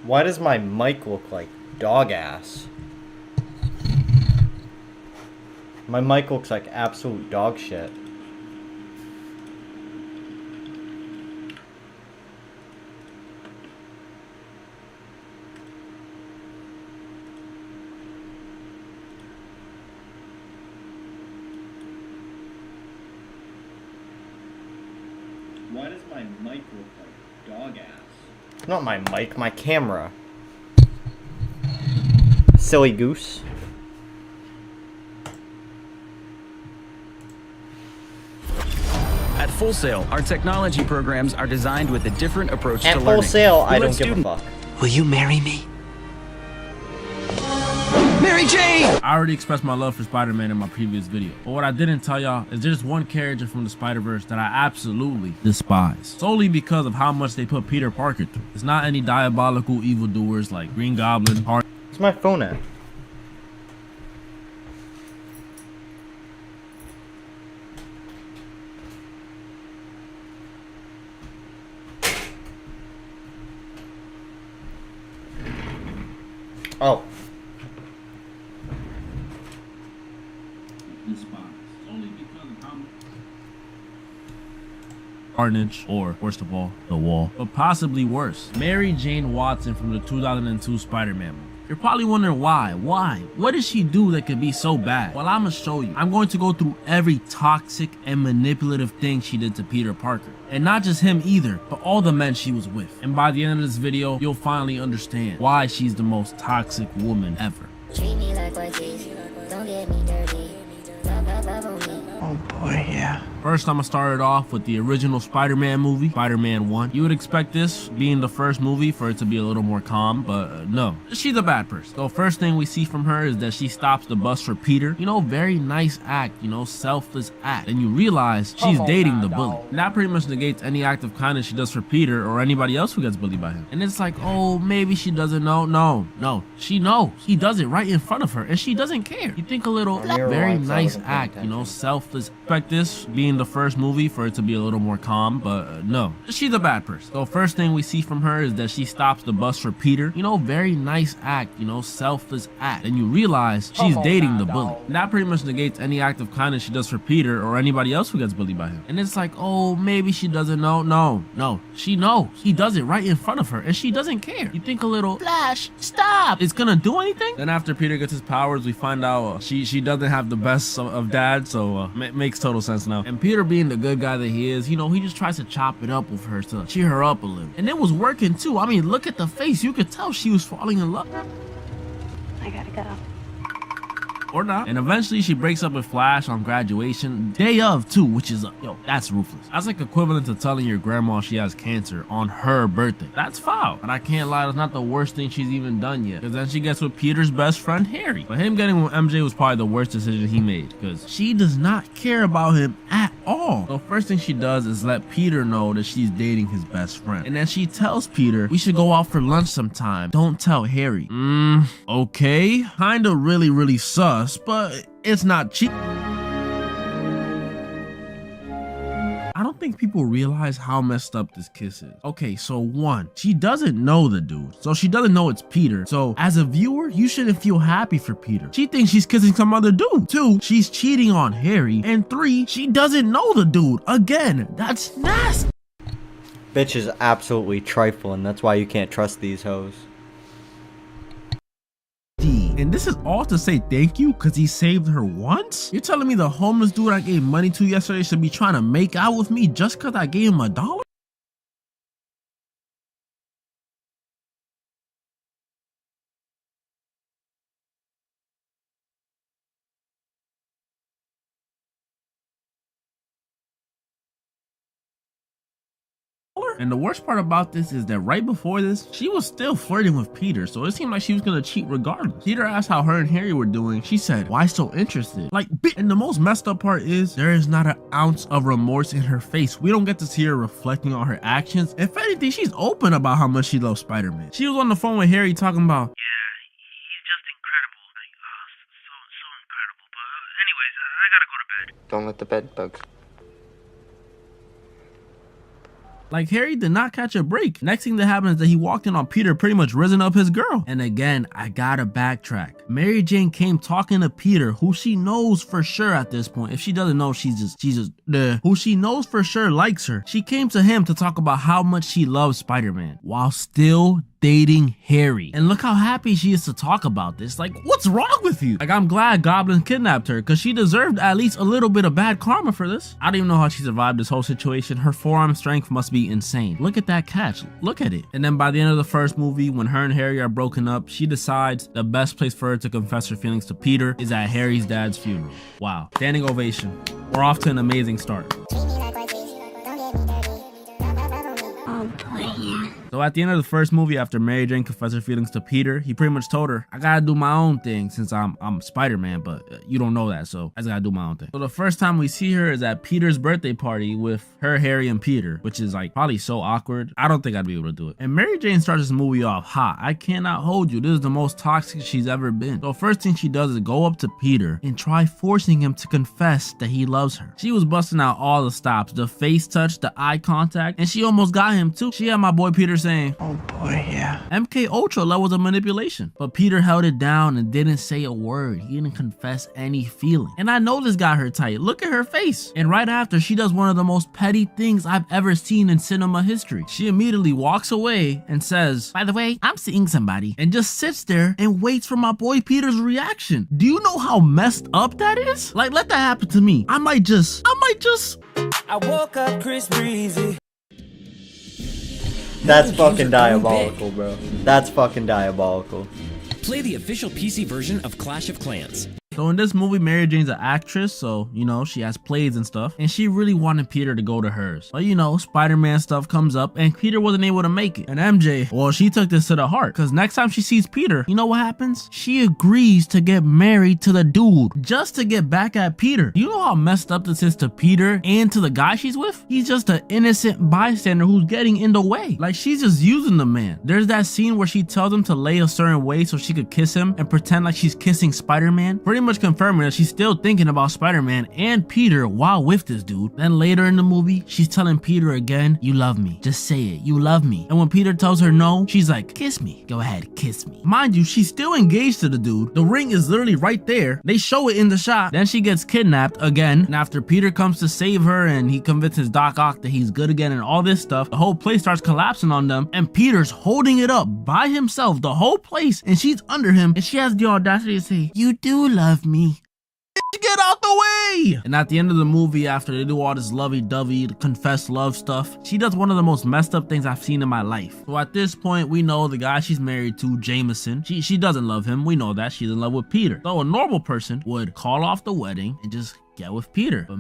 Why does my mic look like dog ass? My mic looks like absolute dog shit. Why does my mic look like dog ass? Not my mic, my camera. Silly goose. At Full Sail, our technology programs are designed with a different approach to At learning. Full Sail, I We let don't give a student- fuck. Will you marry me? Mary Jane! I already expressed my love for Spider-Man in my previous video, but what I didn't tell y'all is there's one character from the Spider-Verse that I absolutely despise, solely because of how much they put Peter Parker through. It's not any diabolical evildoers like Green Goblin, Where's my phone at? Oh. Carnage, or worst of all, The Wall. But possibly worse, Mary Jane Watson from the 2002 Spider-Man movie. You're probably wondering why? What did she do that could be so bad? Well, I'm gonna show you. I'm going to go through every toxic and manipulative thing she did to Peter Parker. And not just him either, but all the men she was with. And by the end of this video, you'll finally understand why she's the most toxic woman ever. Treat me like Ortiz, don't get me dirty. Love on me. Oh boy, yeah. First, I'm gonna start it off with the original Spider-Man movie, Spider-Man 1. You would expect this, being the first movie, for it to be a little more calm, but no. She's a bad person. So first thing we see from her is that she stops the bus for Peter. You know, very nice act, you know, selfless act. And you realize she's dating the bully. And that pretty much negates any act of kindness she does for Peter or anybody else who gets bullied by him. And it's like, oh, maybe she doesn't know. No, she knows. He does it right in front of her, and she doesn't care. You think a little, very nice act, you know, selfless. Expect this, being the first movie, for it to be a little more calm, but no. She's a bad person. So first thing we see from her is that she stops the bus for Peter. You know, very nice act, you know, selfless act. And you realize she's dating the bully. And that pretty much negates any act of kindness she does for Peter or anybody else who gets bullied by him. And it's like, oh, maybe she doesn't know. No, she knows. He does it right in front of her, and she doesn't care. You think a little, Flash, stop. It's gonna do anything? Then after Peter gets his powers, we find out she doesn't have the best of dad, so makes total sense now. And Peter, being the good guy that he is, you know, he just tries to chop it up with her to cheer her up a little. And it was working too. I mean, look at the face. You could tell she was falling in love. I gotta go. Or not. And eventually she breaks up with Flash on graduation, day of too, which is, yo, that's ruthless. That's like equivalent to telling your grandma she has cancer on her birthday. That's foul. But I can't lie, that's not the worst thing she's even done yet. Because then she gets with Peter's best friend, Harry. But him getting with MJ was probably the worst decision he made, because she does not care about him at all. So first thing she does is let Peter know that she's dating his best friend. And then she tells Peter, we should go out for lunch sometime. Don't tell Harry. Okay. Kinda really sus, but it's not cheap. I don't think people realize how messed up this kiss is. Okay, so one, she doesn't know the dude, so she doesn't know it's Peter. So as a viewer, you shouldn't feel happy for Peter. She thinks she's kissing some other dude. Two, she's cheating on Harry. And three, she doesn't know the dude. Again, that's nasty. Bitch is absolutely trifling. That's why you can't trust these hoes. And this is all to say thank you because he saved her once? You're telling me the homeless dude I gave money to yesterday should be trying to make out with me just because I gave him $1? And the worst part about this is that right before this, she was still flirting with Peter, so it seemed like she was gonna cheat regardless. Peter asked how her and Harry were doing. She said, "Why so interested?" Like, and the most messed up part is there is not an ounce of remorse in her face. We don't get to see her reflecting on her actions. If anything, she's open about how much she loves Spider-Man. She was on the phone with Harry talking about, Don't let the bed bugs. like, Harry did not catch a break. Next thing that happened is that he walked in on Peter pretty much risen up his girl. And again, I gotta backtrack. Mary Jane came talking to Peter, who she knows for sure at this point. If she doesn't know, she's just who she knows for sure likes her. She came to him to talk about how much she loves Spider-Man while still dating Harry. And look how happy she is to talk about this. Like, what's wrong with you? Like, I'm glad Goblin kidnapped her because she deserved at least a little bit of bad karma for this. I don't even know how she survived this whole situation. Her forearm strength must be insane. Look at that catch. Look at it. And then by the end of the first movie, when her and Harry are broken up, she decides the best place for her to confess her feelings to Peter is at Harry's dad's funeral. Wow. Standing ovation. We're off to an amazing start. So at the end of the first movie, after Mary Jane confessed her feelings to Peter, he pretty much told her, I gotta do my own thing since I'm Spider-Man, but you don't know that, so I just gotta do my own thing. So the first time we see her is at Peter's birthday party with her, Harry, and Peter, which is like probably so awkward. I don't think I'd be able to do it. And Mary Jane starts this movie off hot. I cannot hold you. This is the most toxic she's ever been. So first thing she does is go up to Peter and try forcing him to confess that he loves her. She was busting out all the stops, the face touch, the eye contact, and she almost got him too. She had my boy Peter saying, Oh boy, yeah. MK Ultra levels of manipulation. But Peter held it down and didn't say a word. He didn't confess any feeling. And I know this got her tight. Look at her face. And right after, she does one of the most petty things I've ever seen in cinema history. She immediately walks away and says, by the way, I'm seeing somebody. And just sits there and waits for my boy Peter's reaction. Do you know how messed up that is? Like, let that happen to me. I might just. I woke up Chris Breezy. That's fucking diabolical, bro. That's fucking diabolical. Play the official PC version of Clash of Clans. So in this movie, Mary Jane's an actress, so, you know, she has plays and stuff, and she really wanted Peter to go to hers. But, you know, Spider-Man stuff comes up, and Peter wasn't able to make it. And MJ, well, she took this to the heart, because next time she sees Peter, you know what happens? She agrees to get married to the dude, just to get back at Peter. You know how messed up this is to Peter and to the guy she's with? He's just an innocent bystander who's getting in the way. Like, she's just using the man. There's that scene where she tells him to lay a certain way so she could kiss him and pretend like she's kissing Spider-Man, pretty much confirming that she's still thinking about Spider-Man and Peter while with this dude. Then later in the movie, she's telling Peter again, you love me. Just say it. You love me. And when Peter tells her no, she's like, kiss me. Go ahead, kiss me. Mind you, she's still engaged to the dude. The ring is literally right there. They show it in the shot. Then she gets kidnapped again. And after Peter comes to save her and he convinces Doc Ock that he's good again and all this stuff, the whole place starts collapsing on them. And Peter's holding it up by himself, the whole place. And she's under him. And she has the audacity to say, you do love me. Get out the way! And at the end of the movie, after they do all this lovey-dovey, confess love stuff, she does one of the most messed up things I've seen in my life. So at this point, we know the guy she's married to, Jameson, she doesn't love him. We know that. She's in love with Peter. So a normal person would call off the wedding and just get with Peter. But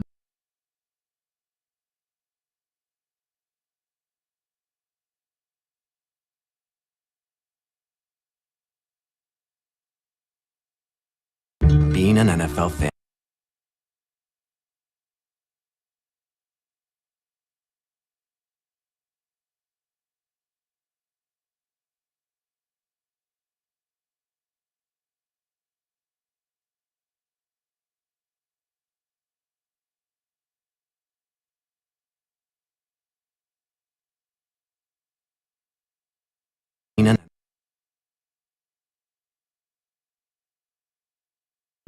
Being an NFL fan.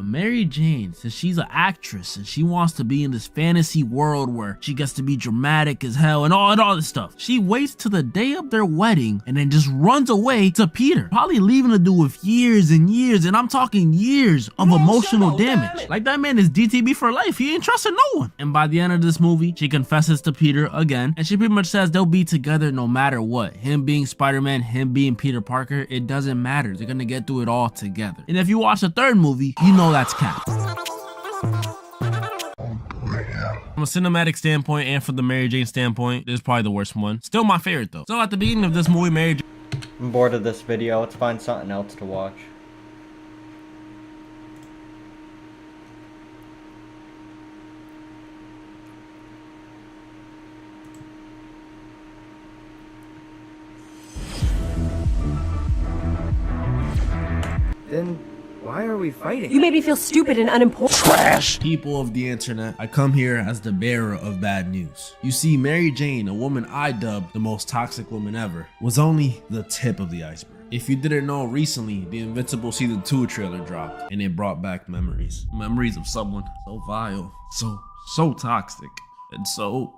Mary Jane, since she's an actress and she wants to be in this fantasy world where she gets to be dramatic as hell and all this stuff, she waits till the day of their wedding and then just runs away to Peter, probably leaving the dude with years and years, and I'm talking years of emotional damage. Like, that man is DTB for life. He ain't trusting no one. And by the end of this movie, she confesses to Peter again, and she pretty much says they'll be together no matter what. Him being Spider-Man, him being Peter Parker, it doesn't matter. They're gonna get through it all together. And if you watch the third movie, you know that's cap. I'm From a cinematic standpoint and from the Mary Jane standpoint, this is probably the worst one. Still my favorite though. So at the beginning of this movie, Mary Jane... I'm bored of this video. Let's find something else to watch. Then why are we fighting? You made me feel stupid and unimportant. Trash! People of the internet, I come here as the bearer of bad news. You see, Mary Jane, a woman I dubbed the most toxic woman ever, was only the tip of the iceberg. If you didn't know, recently, the Invincible Season 2 trailer dropped, and it brought back memories. Memories of someone so vile, so toxic, and so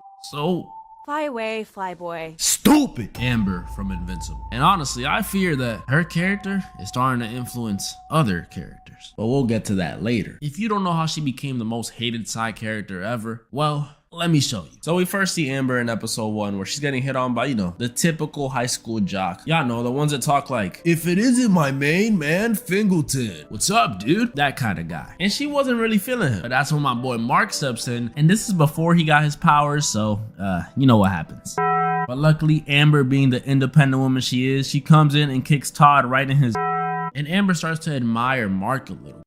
Fly away, flyboy. stupid. Amber from Invincible. And honestly, I fear that her character is starting to influence other characters. But we'll get to that later. If you don't know how she became the most hated side character ever, well, let me show you. So we first see Amber in episode 1 where she's getting hit on by, you know, the typical high school jock. Y'all know, the ones that talk like, if it isn't my main man, Fingleton. What's up, dude? That kind of guy. And she wasn't really feeling him. But that's when my boy Mark steps in, and this is before he got his powers, so, you know what happens. But luckily, Amber being the independent woman she is, she comes in and kicks Todd right in his... And Amber starts to admire Mark a little.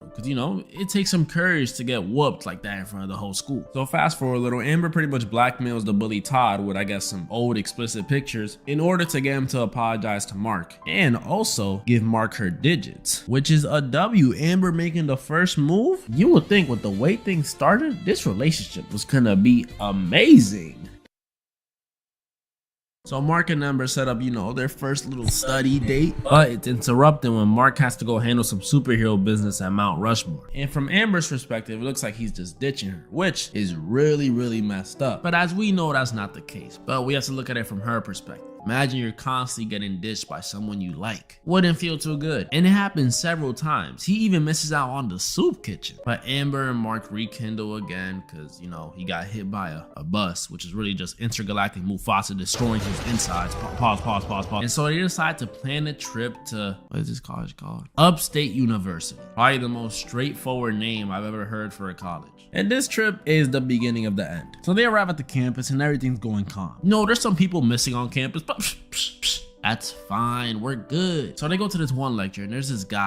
Because, you know, it takes some courage to get whooped like that in front of the whole school. So fast forward a little, Amber pretty much blackmails the bully Todd with, I guess, some old explicit pictures in order to get him to apologize to Mark and also give Mark her digits, which is a W. Amber making the first move. You would think with the way things started, this relationship was gonna be amazing. So Mark and Amber set up, you know, their first little study date, but it's interrupted when Mark has to go handle some superhero business at Mount Rushmore. And from Amber's perspective, it looks like he's just ditching her, which is really messed up. But as we know, that's not the case. But we have to look at it from her perspective. Imagine you're constantly getting ditched by someone you like. Wouldn't feel too good. And it happens several times. He even misses out on the soup kitchen. But Amber and Mark rekindle again because, you know, he got hit by a bus, which is really just intergalactic Mufasa destroying his insides. Pause. And so they decide to plan a trip to, what is this college called? Upstate University. Probably the most straightforward name I've ever heard for a college. And this trip is the beginning of the end. So they arrive at the campus and everything's going calm. No, there's some people missing on campus, but that's fine, we're good. So they go to this one lecture and there's this guy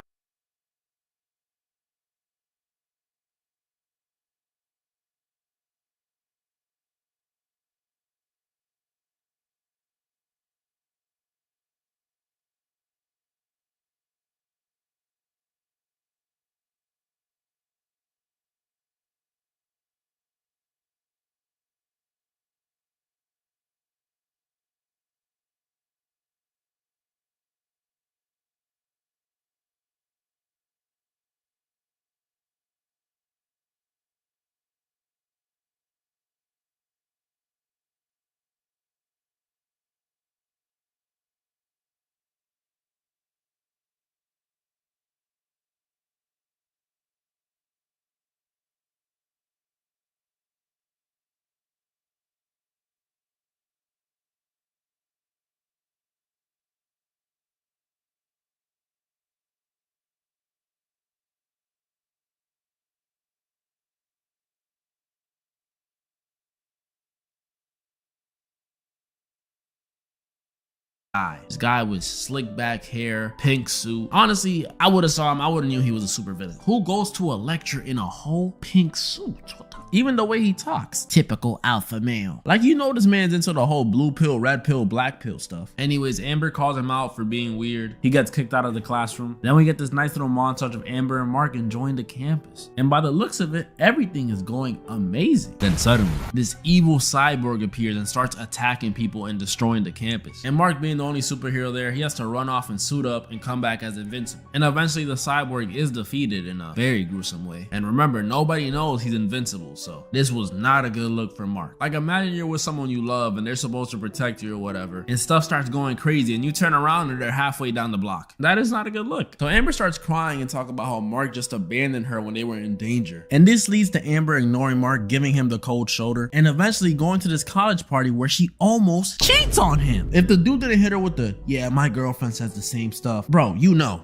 This guy with slick back hair, pink suit. Honestly, I would have saw him. I would have knew he was a super villain. Who goes to a lecture in a whole pink suit? What the? Even the way he talks, typical alpha male. Like, you know, this man's into the whole blue pill, red pill, black pill stuff. Anyways, Amber calls him out for being weird. He gets kicked out of the classroom. Then we get this nice little montage of Amber and Mark enjoying the campus. And by the looks of it, everything is going amazing. Then suddenly, this evil cyborg appears and starts attacking people and destroying the campus. And Mark, being the only superhero there, he has to run off and suit up and come back as invincible. And eventually the cyborg is defeated in a very gruesome way. And remember, nobody knows he's invincible. So this was not a good look for Mark. Like, imagine you're with someone you love and they're supposed to protect you or whatever, and stuff starts going crazy and you turn around and they're halfway down the block. That is not a good look. So Amber starts crying and talk about how Mark just abandoned her when they were in danger. And this leads to Amber ignoring Mark, giving him the cold shoulder, and eventually going to this college party where she almost cheats on him. If the dude didn't hit her with the, yeah, my girlfriend says the same stuff, bro, you know.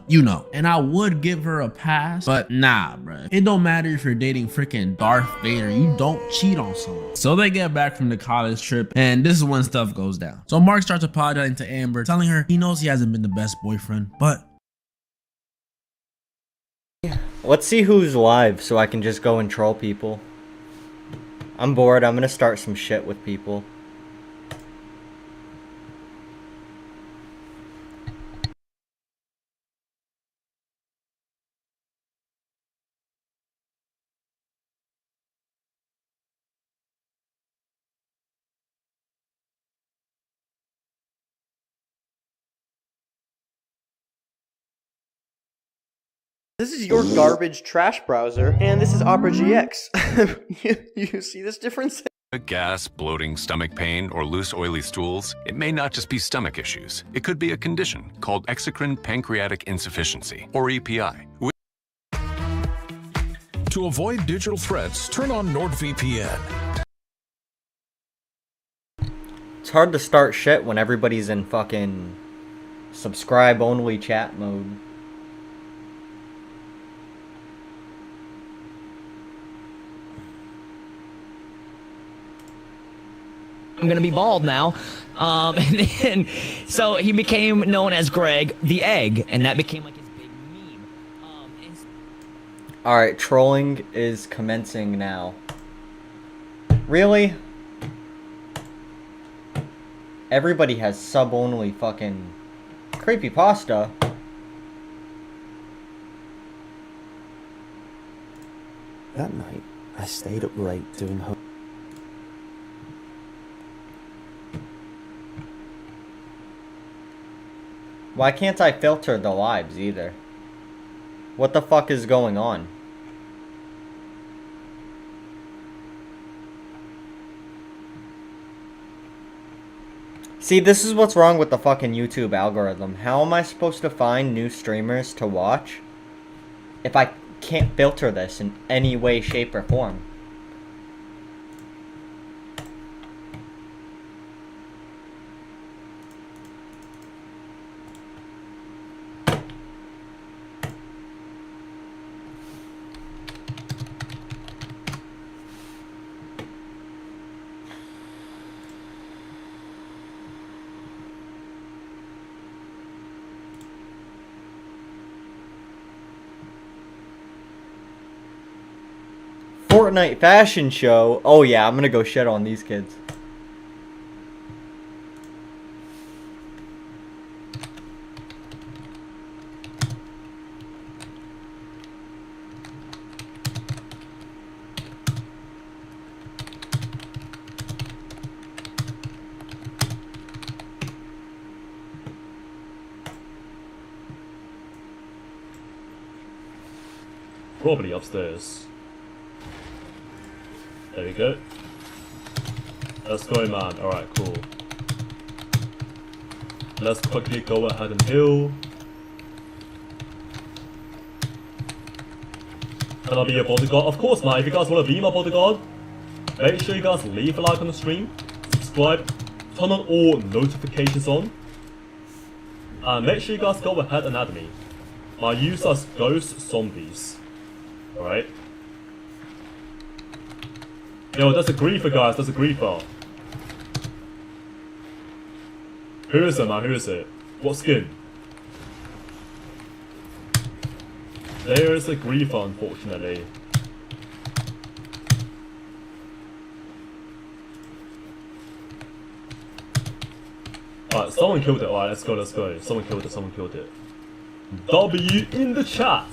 And I would give her a pass, but nah, bro. It don't matter if you're dating freaking Darth Vader. You don't cheat on someone. So they get back from the college trip, and this is when stuff goes down. So Mark starts apologizing to Amber, telling her he knows he hasn't been the best boyfriend, but let's see who's live so I can just go and troll people. I'm bored. I'm gonna start some shit with people. This is your garbage trash browser, and this is Opera GX. You see this difference? Gas, bloating, stomach pain, or loose oily stools, it may not just be stomach issues. It could be a condition called exocrine pancreatic insufficiency, or EPI. To avoid digital threats, turn on NordVPN. It's hard to start shit when everybody's in fucking subscribe-only chat mode. I'm gonna be bald now. And then, so he became known as Greg the Egg, and that became like his big meme. Alright, trolling is commencing now. Really? Everybody has sub-only fucking creepypasta. That night, I stayed up late doing homework. Why can't I filter the lives either? What the fuck is going on? See, this is what's wrong with the fucking YouTube algorithm. How am I supposed to find new streamers to watch if I can't filter this in any way, shape, or form? Fortnite fashion show. Oh yeah, I'm gonna go shit on these kids. Probably upstairs. There we go. Let's go, man. Alright, cool. Let's quickly go ahead and heal. Can I be a bodyguard? Of course, man. If you guys want to be my bodyguard, make sure you guys leave a like on the stream, subscribe, turn on all notifications on, and make sure you guys go ahead and add me. My user is Ghost Zombies. Alright? Yo, that's a griefer, guys. That's a griefer. Who is it, man? Who is it? What skin? There is a griefer, unfortunately. Alright, someone killed it. Alright, let's go, let's go. Someone killed it, someone killed it. W in the chat!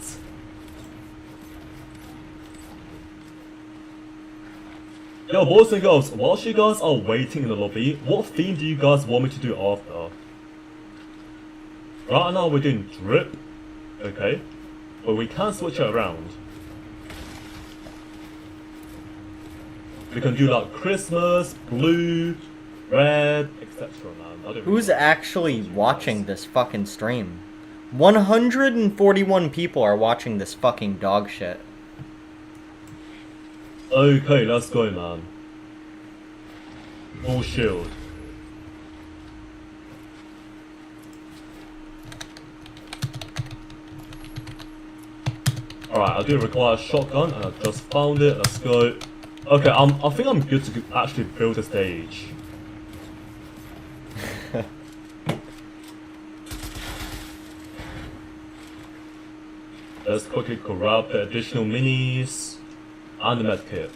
Yo, boys and girls, whilst you guys are waiting in the lobby, what theme do you guys want me to do after? Right now we're doing drip, okay, but we can switch it around. We can do like Christmas, blue, red, etc. man. I don't Who's really know. actually watching this fucking stream? 141 people are watching this fucking dog shit. Okay, let's go, man. Full shield. Alright, I do require a shotgun, and I just found it. Let's go. Okay, I think I'm good to actually build a stage. Let's quickly grab the additional minis and the medkit.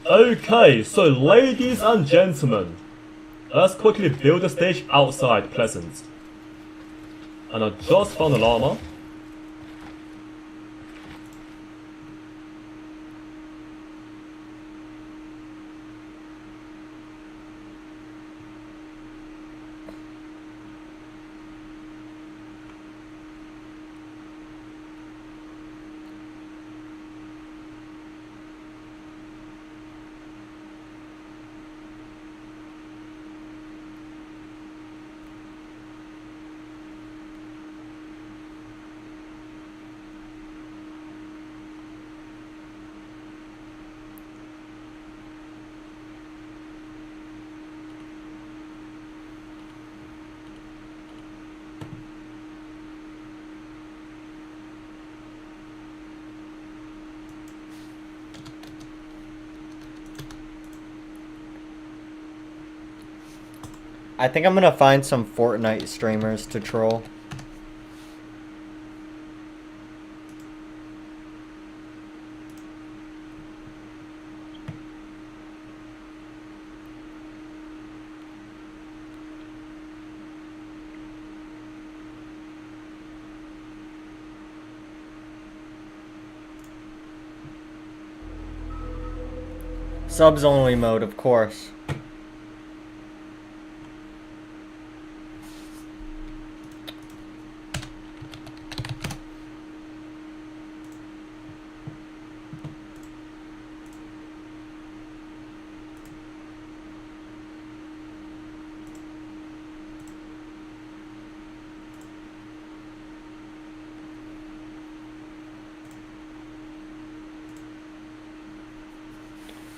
Okay, so ladies and gentlemen, let's quickly build a stage outside Pleasant. And I just found a llama. I think I'm gonna find some Fortnite streamers to troll. Subs only mode, of course.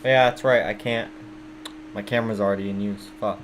Yeah, that's right, I can't. My camera's already in use. Fuck.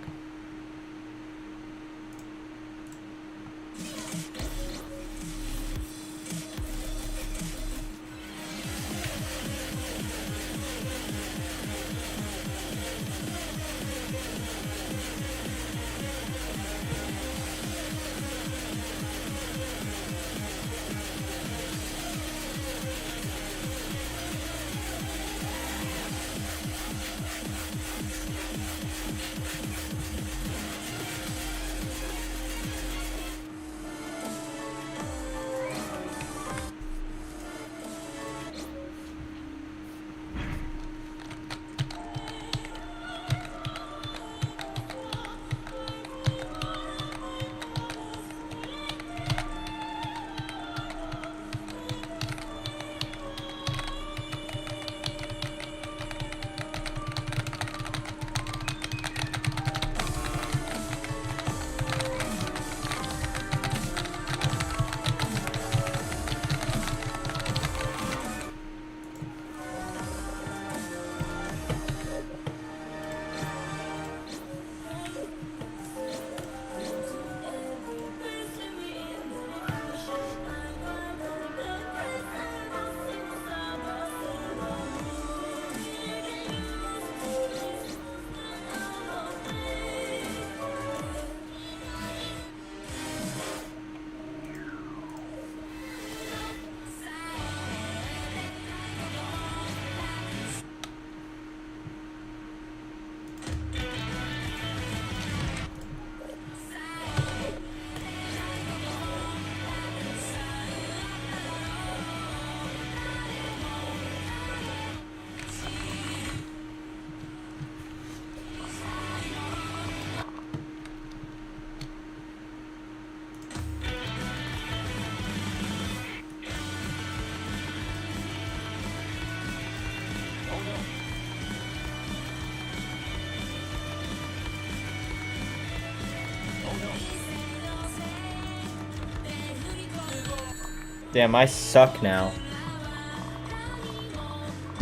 Damn, I suck now.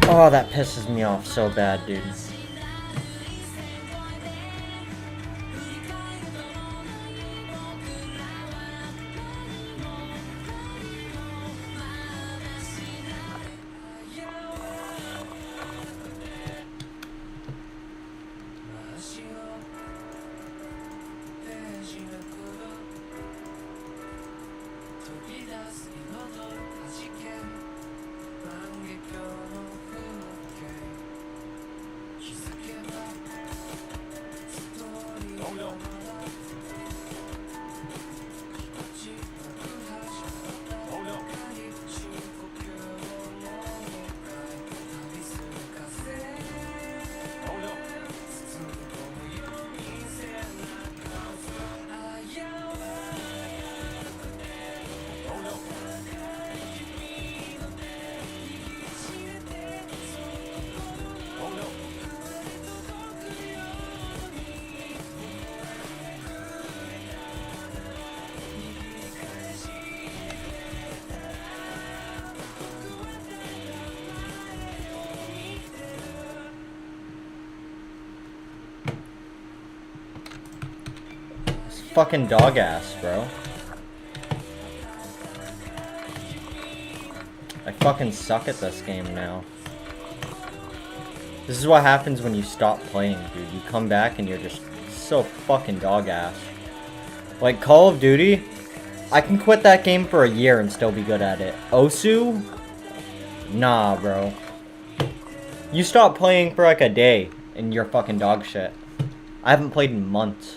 Oh, that pisses me off so bad, dude. Fucking dog ass, bro. I fucking suck at this game now. This is what happens when you stop playing, dude. You come back and you're just so fucking dog ass. Like Call of Duty, I can quit that game for a year and still be good at it. Osu? Nah, bro. You stop playing for like a day and you're fucking dog shit. I haven't played in months.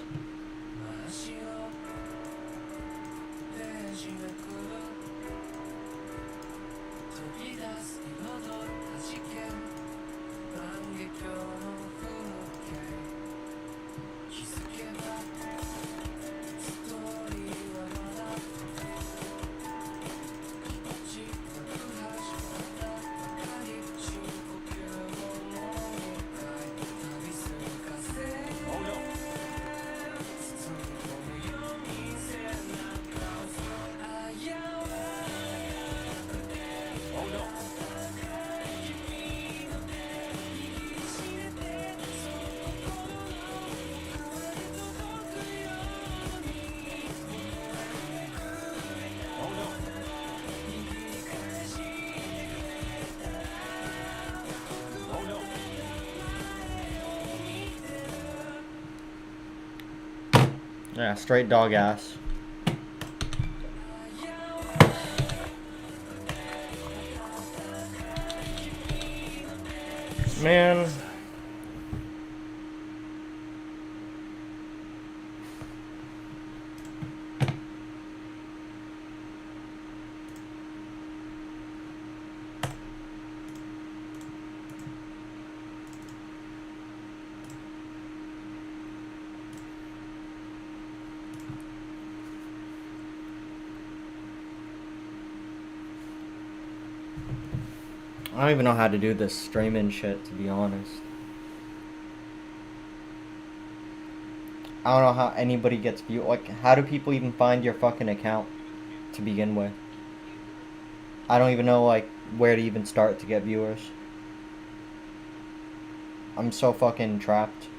Yeah, straight dog ass. Man. I don't even know how to do this streaming shit, to be honest. I don't know how anybody gets view. Like, how do people even find your fucking account to begin with? I don't even know, like, where to even start to get viewers. I'm so fucking trapped.